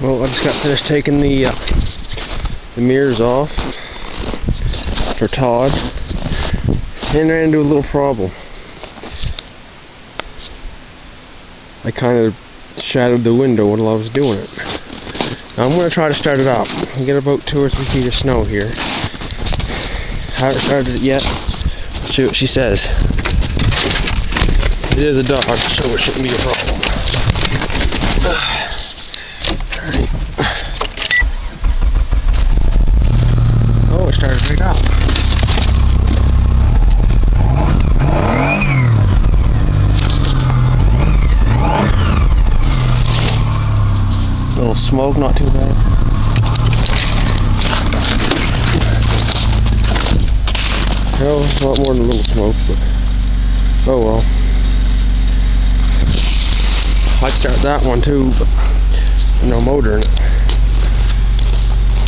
Well, I just got finished taking the mirrors off for Todd, and ran into a little problem. I kind of shadowed the window while I was doing it. Now I'm going to try to start it up. We get about 2 or 3 feet of snow here. Haven't started it yet. Let's see what she says. It is a dog, so it shouldn't be a problem. Alright. Oh, it started right up. A little smoke, not too bad. Well, a lot more than a little smoke, but oh well. I'd start that one too, but no motor in it.